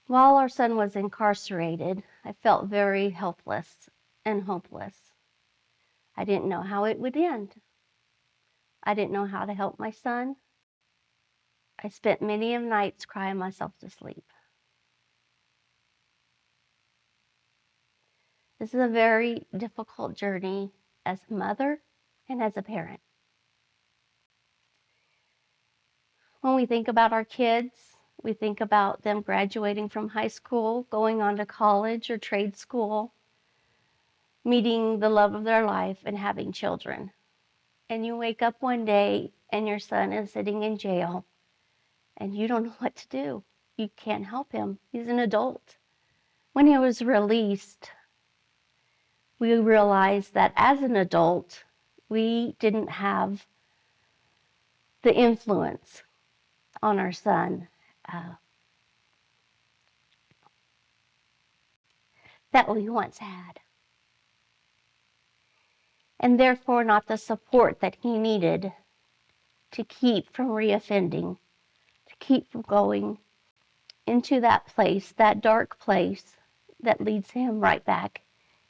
While our son was incarcerated, I felt very helpless and hopeless. I didn't know how it would end. I didn't know how to help my son. I spent many of nights crying myself to sleep. This is a very difficult journey as a mother and as a parent. When we think about our kids, we think about them graduating from high school, going on to college or trade school, meeting the love of their life, and having children. And you wake up one day and your son is sitting in jail and you don't know what to do. You can't help him. He's an adult. When he was released, we realized that as an adult, we didn't have the influence on our son that we once had, and therefore not the support that he needed to keep from reoffending, to keep from going into that place, that dark place that leads him right back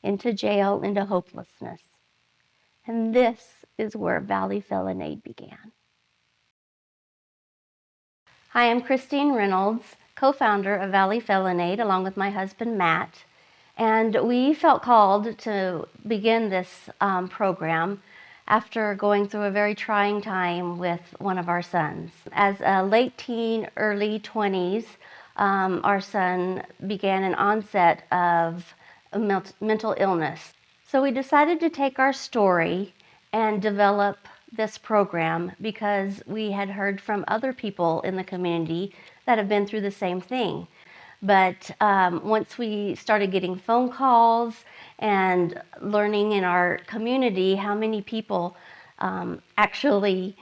into jail, into hopelessness. And this is where Valley Felon-Aid began. Hi, I'm Christine Reynolds, co-founder of Valley Felon-Aid, along with my husband, Matt. And we felt called to begin this program after going through a very trying time with one of our sons. As a late teen, early 20s, our son began an onset of mental illness. So we decided to take our story and develop this program because we had heard from other people in the community that have been through the same thing. But once we started getting phone calls and learning in our community how many people actually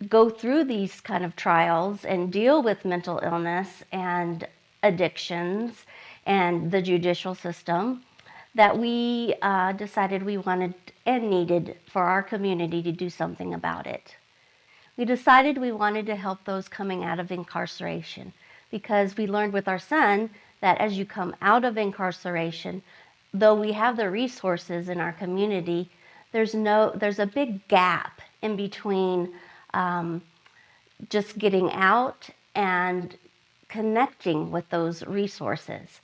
go through these kind of trials and deal with mental illness and addictions and the judicial system, that we decided we wanted and needed for our community to do something about it. We decided we wanted to help those coming out of incarceration because we learned with our son that as you come out of incarceration, though we have the resources in our community, there's a big gap in between just getting out and connecting with those resources.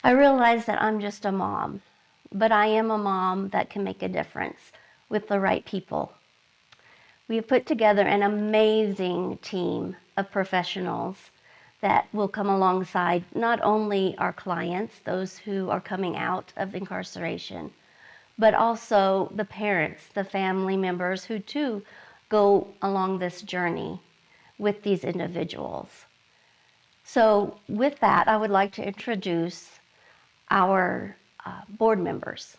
I realize that I'm just a mom, but I am a mom that can make a difference with the right people. We have put together an amazing team of professionals that will come alongside not only our clients, those who are coming out of incarceration, but also the parents, the family members who too go along this journey with these individuals. So with that, I would like to introduce our board members.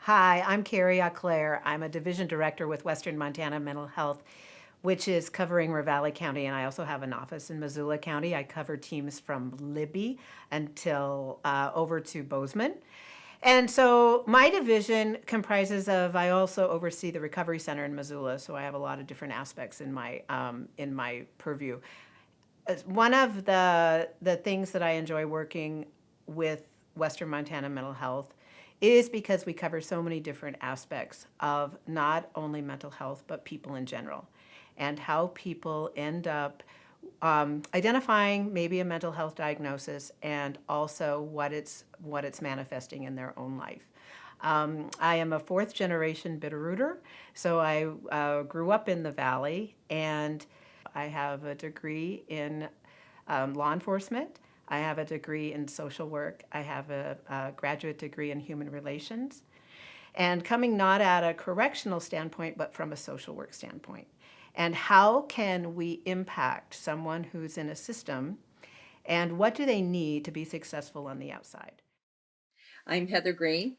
Hi, I'm Carrie Auclair. I'm a division director with Western Montana Mental Health, which is covering Ravalli County, and I also have an office in Missoula County. I cover teams from Libby until over to Bozeman. And so my division comprises of, I also oversee the Recovery Center in Missoula, so I have a lot of different aspects in my purview. One of the things that I enjoy working with Western Montana Mental Health is because we cover so many different aspects of not only mental health, but people in general, and how people end up identifying maybe a mental health diagnosis and also what it's manifesting in their own life. I am a fourth generation Bitterrooter, so I grew up in the Valley, and I have a degree in law enforcement. I have a degree in social work. I have a graduate degree in human relations. And coming not at a correctional standpoint, but from a social work standpoint. And how can we impact someone who's in a system, and what do they need to be successful on the outside? I'm Heather Green.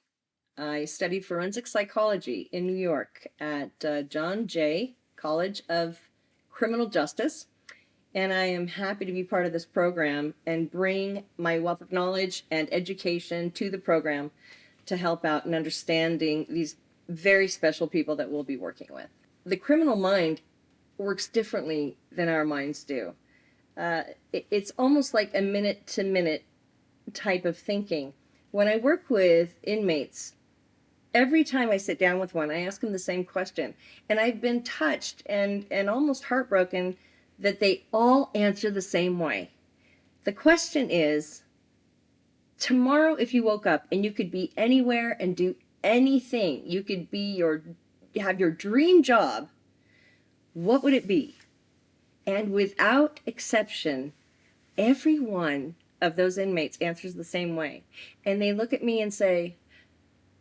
I studied forensic psychology in New York at John Jay College of Criminal Justice. And I am happy to be part of this program and bring my wealth of knowledge and education to the program to help out in understanding these very special people that we'll be working with. The criminal mind works differently than our minds do. it's almost like a minute to minute type of thinking. When I work with inmates, every time I sit down with one, I ask them the same question. And I've been touched and almost heartbroken that they all answer the same way. The question is, tomorrow, if you woke up and you could be anywhere and do anything, you could have your dream job, what would it be? And without exception, every one of those inmates answers the same way. And they look at me and say,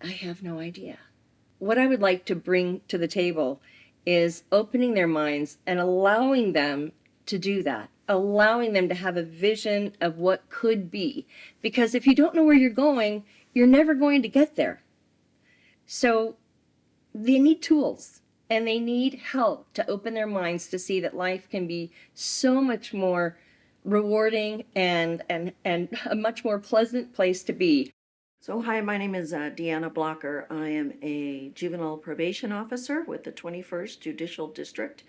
I have no idea. What I would like to bring to the table is opening their minds and allowing them to do that, allowing them to have a vision of what could be. Because if you don't know where you're going, you're never going to get there. So they need tools and they need help to open their minds to see that life can be so much more rewarding and a much more pleasant place to be. So hi, my name is Deanna Blocker. I am a juvenile probation officer with the 21st Judicial District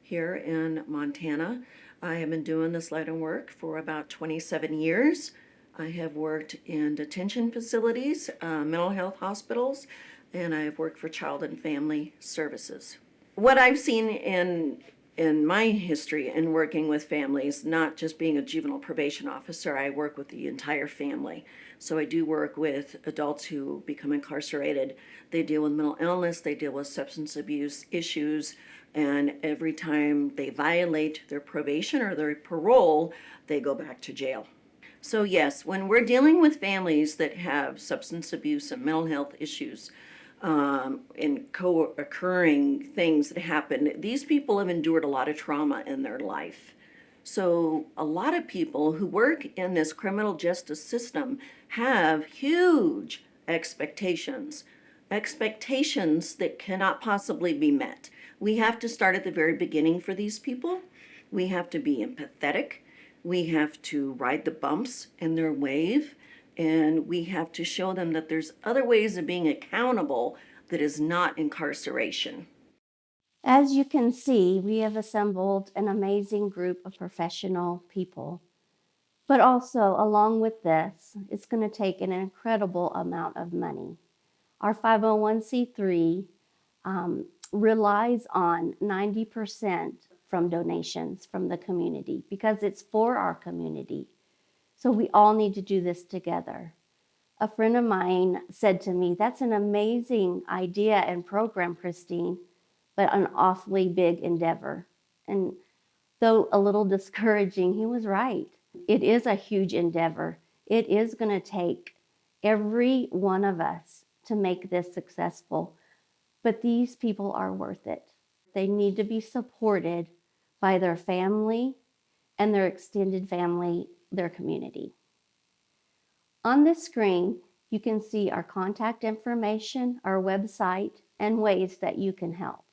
here in Montana. I have been doing this line of work for about 27 years. I have worked in detention facilities, mental health hospitals, and I have worked for child and family services. What I've seen in my history in working with families, not just being a juvenile probation officer, I work with the entire family. So I do work with adults who become incarcerated. They deal with mental illness, they deal with substance abuse issues, and every time they violate their probation or their parole, they go back to jail. So yes, when we're dealing with families that have substance abuse and mental health issues, and co-occurring things that happen, these people have endured a lot of trauma in their life. So a lot of people who work in this criminal justice system have huge expectations that cannot possibly be met. We have to start at the very beginning for these people. We have to be empathetic. We have to ride the bumps in their wave. And we have to show them that there's other ways of being accountable that is not incarceration. As you can see, we have assembled an amazing group of professional people. But also, along with this, it's going to take an incredible amount of money. Our 501c3 relies on 90% from donations from the community because it's for our community. So we all need to do this together. A friend of mine said to me, "That's an amazing idea and program, Christine, but an awfully big endeavor." And though a little discouraging, he was right. It is a huge endeavor. It is going to take every one of us to make this successful, but these people are worth it. They need to be supported by their family and their extended family, their community. On this screen, you can see our contact information, our website, and ways that you can help.